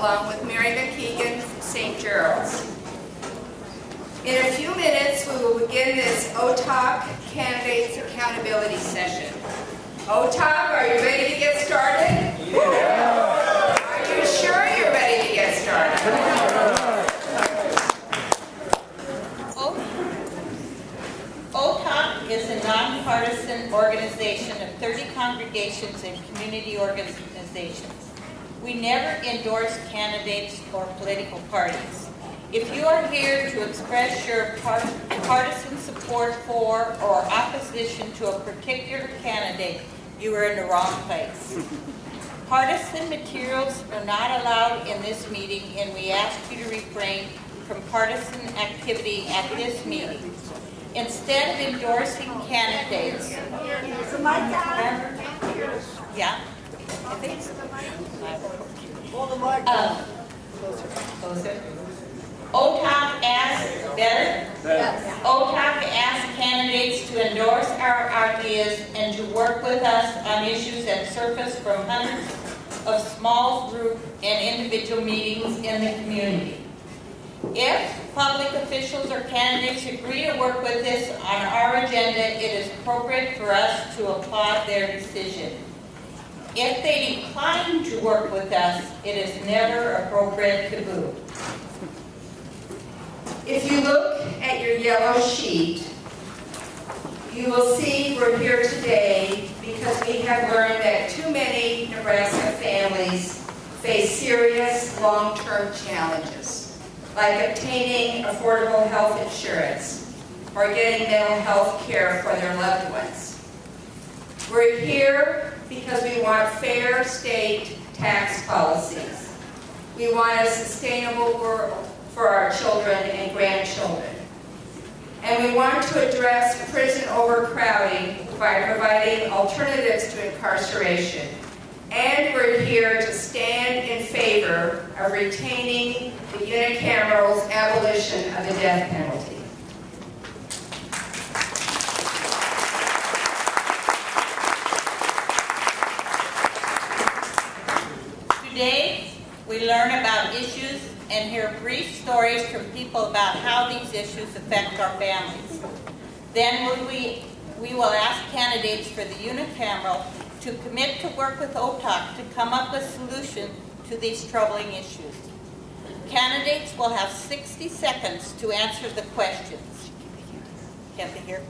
along with Mary McKeegan from St. Gerald's. In a few minutes, we will begin this OTOC Candidates Accountability Session. OTOC, are you ready to get started? Yeah. Are you sure you're ready to get started? OTOC is a nonpartisan organization of 30 congregations and community organizations. We never endorse candidates or political parties. If you are here to express your partisan support for or opposition to a particular candidate, you are in the wrong place. Partisan materials are not allowed in this meeting, and we ask you to refrain from partisan activity at this meeting. Instead of endorsing candidates, yeah, OTOC asks, better? Yes. OTOC asks candidates to endorse our ideas and to work with us on issues that surface from hundreds of small group and individual meetings in the community. If public officials or candidates agree to work with us on our agenda, it is appropriate for us to applaud their decision. If they decline to work with us, it is never appropriate to boo. If you look at your yellow sheet, you will see we're here today because we have learned that too many Nebraska families face serious long-term challenges, like obtaining affordable health insurance or getting mental health care for their loved ones. We're here because we want fair state tax policies. We want a sustainable world for our children and grandchildren. And we want to address prison overcrowding by providing alternatives to incarceration. And we're here to stand in favor of retaining the unicameral's abolition of the death penalty. Today, we learn about issues and hear brief stories from people about how these issues affect our families. Then we will ask candidates for the unicameral to commit to work with OTOC to come up with solutions to these troubling issues. Candidates will have 60 seconds to answer the questions. Can't they hear?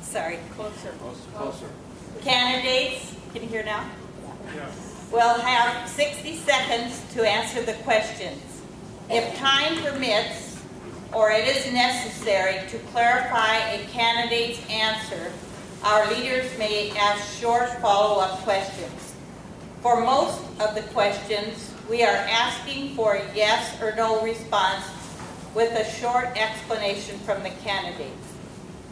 Sorry. Closer. Closer. Candidates, can you hear now? Yeah. Will have 60 seconds to answer the questions. If time permits, or it is necessary to clarify a candidate's answer, our leaders may ask short follow-up questions. For most of the questions, we are asking for a yes or no response with a short explanation from the candidates.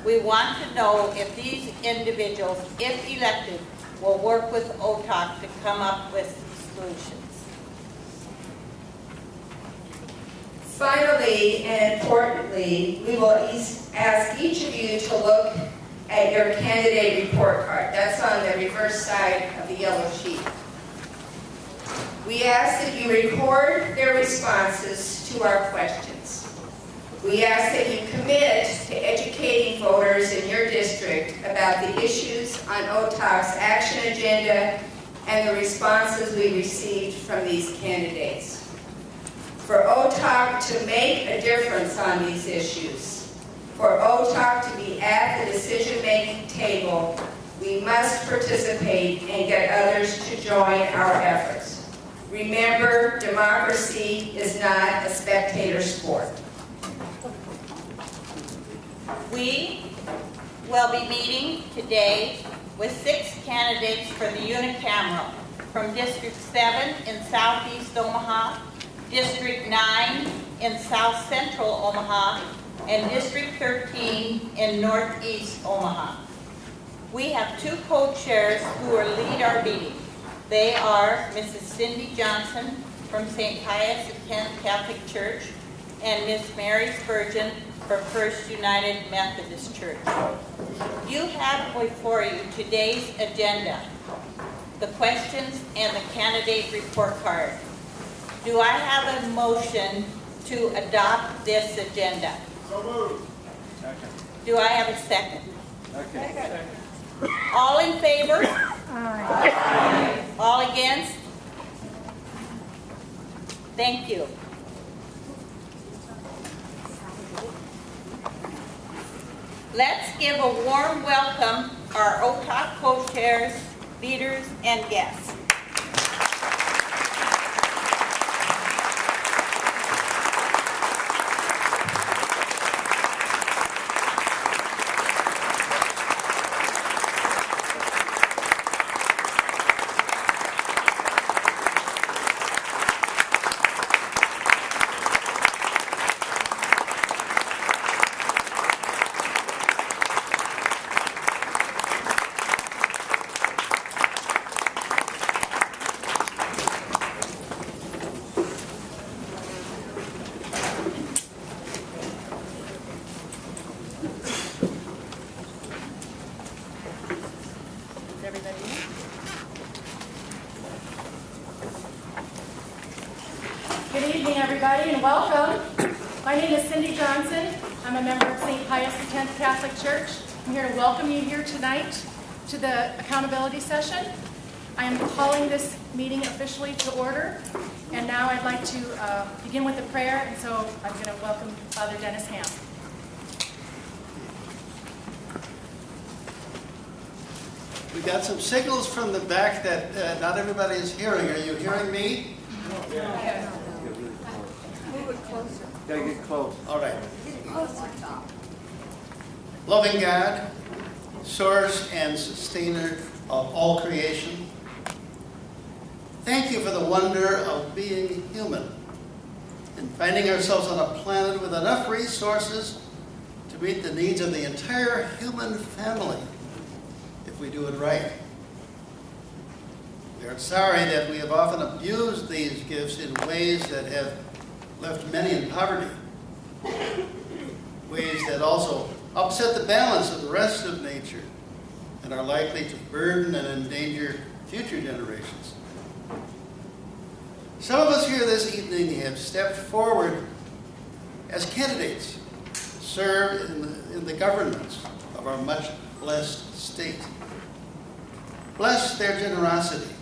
We want to know if these individuals, if elected, will work with OTOC to come up with solutions. Finally, and importantly, we will ask each of you to look at your candidate report card. That's on the reverse side of the yellow sheet. We ask that you record their responses to our questions. We ask that you commit to educating voters in your district about the issues on OTOC's action agenda and the responses we received from these candidates. For OTOC to make a difference on these issues, for OTOC to be at the decision-making table, we must participate and get others to join our efforts. Remember, democracy is not a spectator sport. We will be meeting today with 6 candidates for the unicameral from District 7 in Southeast Omaha, District 9 in South Central Omaha, and District 13 in Northeast Omaha. We have 2 co-chairs who will lead our meeting. They are Mrs. Cindy Johnson from St. Pius X Catholic Church and Miss Mary Spurgeon from First United Methodist Church. You have before you today's agenda, the questions and the candidate report card. Do I have a motion to adopt this agenda? So moved. Second. Do I have a second? Second. All in favor? Aye. All against? Thank you. Let's give a warm welcome our OTOC co-chairs, leaders, and guests. Good evening, everybody, and welcome. My name is Cindy Johnson. I'm a member of St. Pius X Catholic Church. I'm here to welcome you here tonight to the accountability session. I am calling this meeting officially to order, and now I'd like to begin with a prayer, and so I'm going to welcome Father Dennis Ham. We got some signals from the back that not everybody is hearing. Are you hearing me? Yeah. Gotta get close. All right. Loving God, source and sustainer of all creation, thank you for the wonder of being human and finding ourselves on a planet with enough resources to meet the needs of the entire human family if we do it right. We are sorry that we have often abused these gifts in ways that have left many in poverty, ways that also upset the balance of the rest of nature and are likely to burden and endanger future generations. Some of us here this evening have stepped forward as candidates to serve in the governments of our much blessed state. Bless their generosity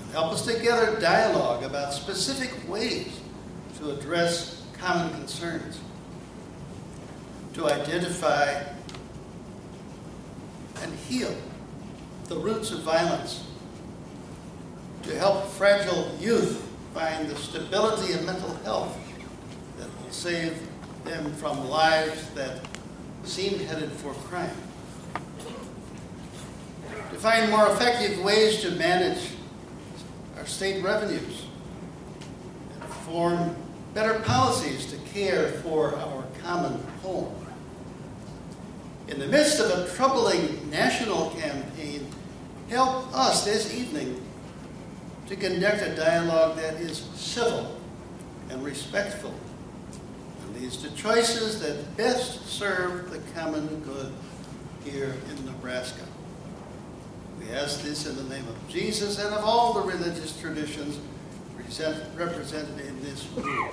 and help us together dialogue about specific ways to address common concerns, to identify and heal the roots of violence, to help fragile youth find the stability and mental health that will save them from lives that seem headed for crime, to find more effective ways to manage our state revenues, and form better policies to care for our common home. In the midst of a troubling national campaign, help us this evening to conduct a dialogue that is civil and respectful and leads to choices that best serve the common good here in Nebraska. We ask this in the name of Jesus and of all the religious traditions represented in this room.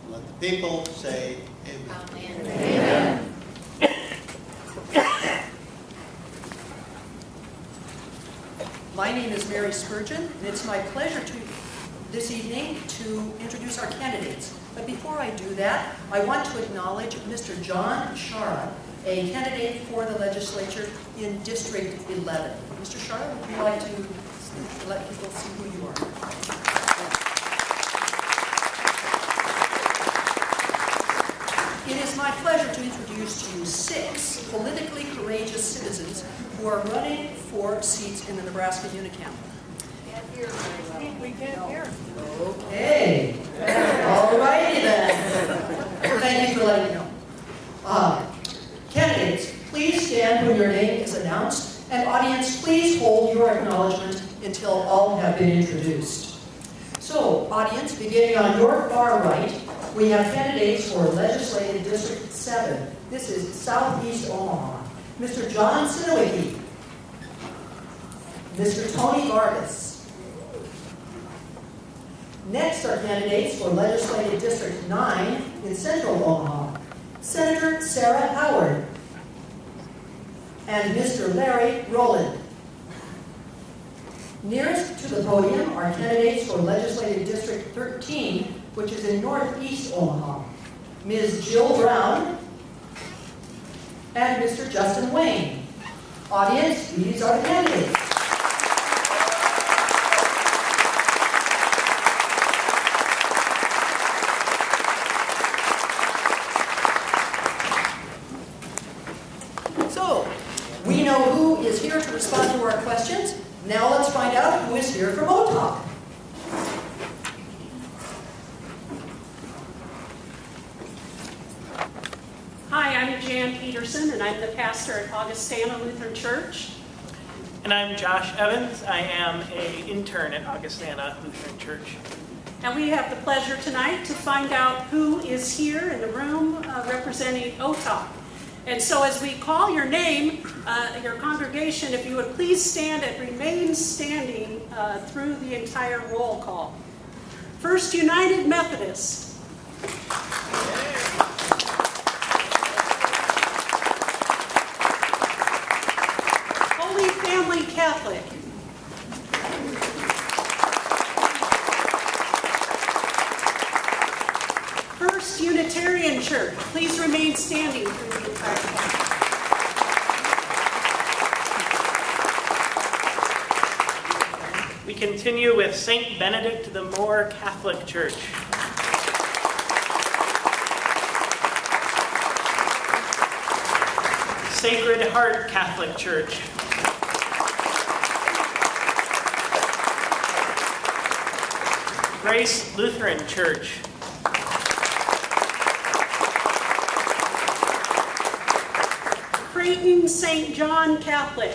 Let the people say amen. Amen. My name is Mary Spurgeon, and it's my pleasure this evening to introduce our candidates. But before I do that, I want to acknowledge Mr. John Shara, a candidate for the legislature in District 11. Mr. Shara, would you like to let people see who you are? It is my pleasure to introduce to you 6 politically courageous citizens who are running for seats in the Nebraska Unicameral. We can't hear. Okay. All righty then. Thank you for letting me know. Candidates, please stand when your name is announced, and audience, please hold your acknowledgement until all have been introduced. So, audience, beginning on your far right, we have candidates for Legislative District 7. This is Southeast Omaha. Mr. John Sinowicki, Mr. Tony Vargas, Next are candidates for Legislative District 9 in Central Omaha. Senator Sarah Howard and Mr. Larry Rowland. Nearest to the podium are candidates for Legislative District 13, which is in Northeast Omaha. Ms. Jill Brown and Mr. Justin Wayne. Audience, these are the candidates. So, we know who is here to respond to our questions. Now let's find out who is here from OTOP. Hi, I'm Jan Peterson, and I'm the pastor at Augustana Lutheran Church. And I'm Josh Evans. I am an intern at Augustana Lutheran Church. And we have the pleasure tonight to find out who is here in the room representing OTOP. And so as we call your name, your congregation, if you would please stand and remain standing through the entire roll call. First United Methodist. Holy Family Catholic. First Unitarian Church. Please remain standing through the entire call. We continue with St. Benedict the Moor Catholic Church. Sacred Heart Catholic Church. Grace Lutheran Church. Creighton St. John Catholic.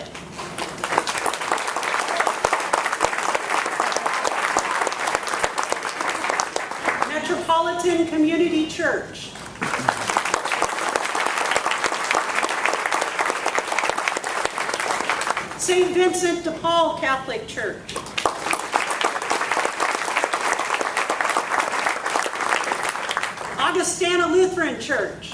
Metropolitan Community Church. St. Vincent de Paul Catholic Church. Augustana Lutheran Church.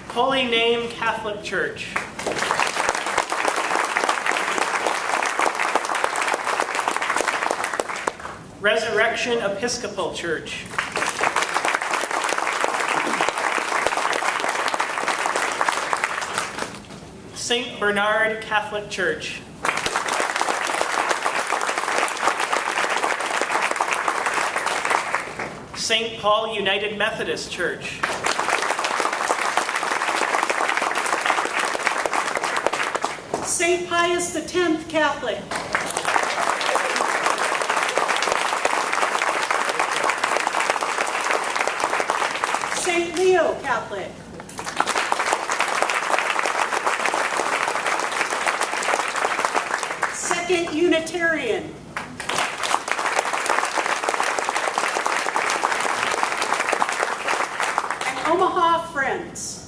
Holy Name Catholic Church. Resurrection Episcopal Church. St. Bernard Catholic Church. St. Paul United Methodist Church. St. Pius X Catholic. St. Leo Catholic. Second Unitarian. And Omaha Friends.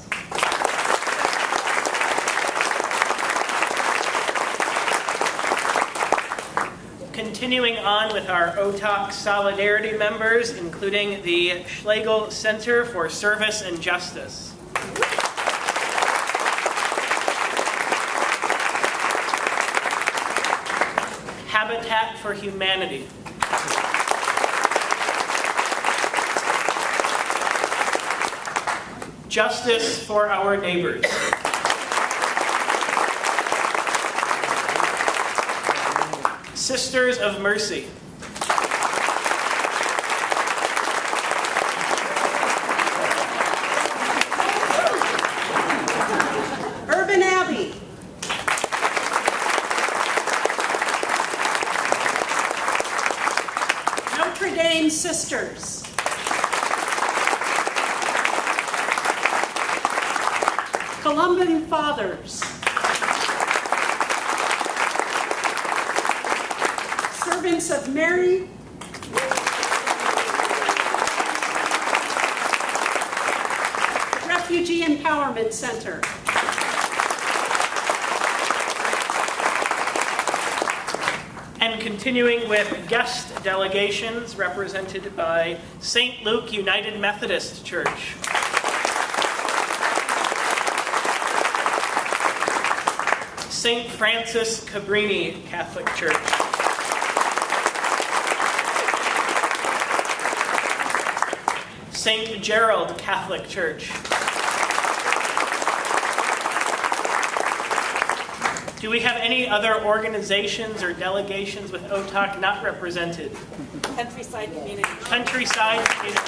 Continuing on with our OTOC Solidarity members, including the Schlegel Center for Service and Justice. Habitat for Humanity. Justice for Our Neighbors. Sisters of Mercy. Urban Abbey. Notre Dame Sisters. Columban Fathers. Servants of Mary. Refugee Empowerment Center. And continuing with guest delegations represented by St. Luke United Methodist Church. St. Francis Cabrini Catholic Church. St. Gerald Catholic Church. Do we have any other organizations or delegations with OTOC not represented? Countryside Community. Countryside Community.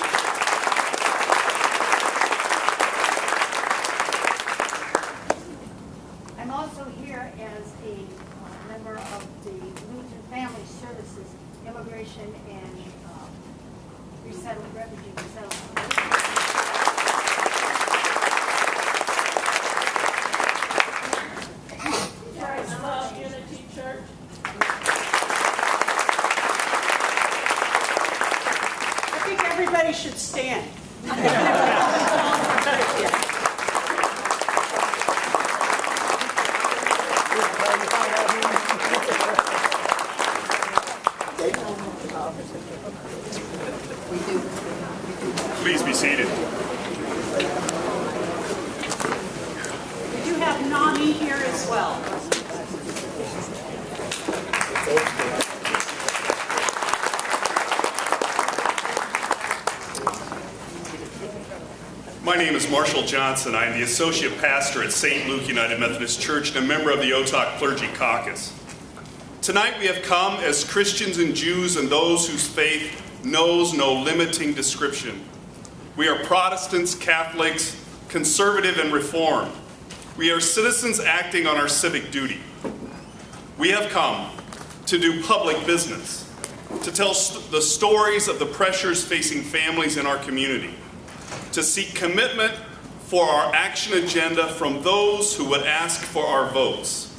I'm also here as a member of the Lutheran Family Services Immigration and Resettled Refugee Resettlement. Unity Church. I think everybody should stand. Please be seated. We do have NAMI here as well. My name is Marshall Johnson. I am the Associate Pastor at St. Luke United Methodist Church and a member of the OTOC Clergy Caucus. Tonight we have come as Christians and Jews and those whose faith knows no limiting description. We are Protestants, Catholics, conservative and reformed. We are citizens acting on our civic duty. We have come to do public business, to tell the stories of the pressures facing families in our community, to seek commitment for our action agenda from those who would ask for our votes,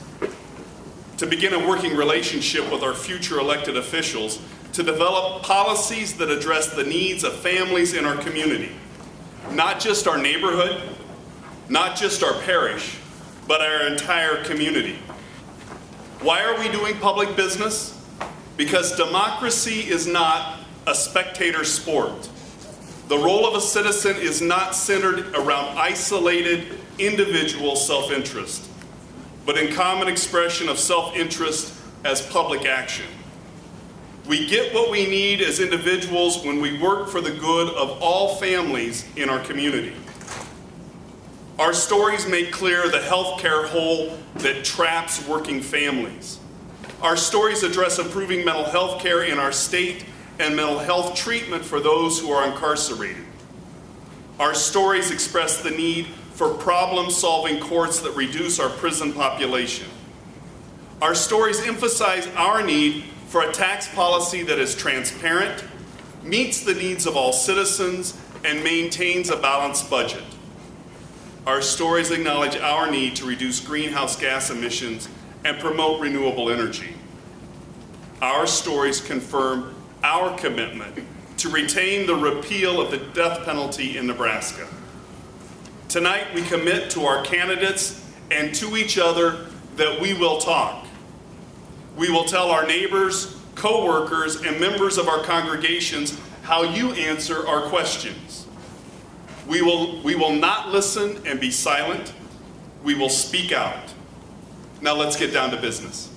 to begin a working relationship with our future elected officials to develop policies that address the needs of families in our community, not just our neighborhood, not just our parish, but our entire community. Why are we doing public business? Because democracy is not a spectator sport. The role of a citizen is not centered around isolated individual self-interest, but in common expression of self-interest as public action. We get what we need as individuals when we work for the good of all families in our community. Our stories make clear the healthcare hole that traps working families. Our stories address improving mental health care in our state and mental health treatment for those who are incarcerated. Our stories express the need for problem-solving courts that reduce our prison population. Our stories emphasize our need for a tax policy that is transparent, meets the needs of all citizens, and maintains a balanced budget. Our stories acknowledge our need to reduce greenhouse gas emissions and promote renewable energy. Our stories confirm our commitment to retain the repeal of the death penalty in Nebraska. Tonight, we commit to our candidates and to each other that we will talk. We will tell our neighbors, co-workers, and members of our congregations how you answer our questions. We will not listen and be silent. We will speak out. Now let's get down to business.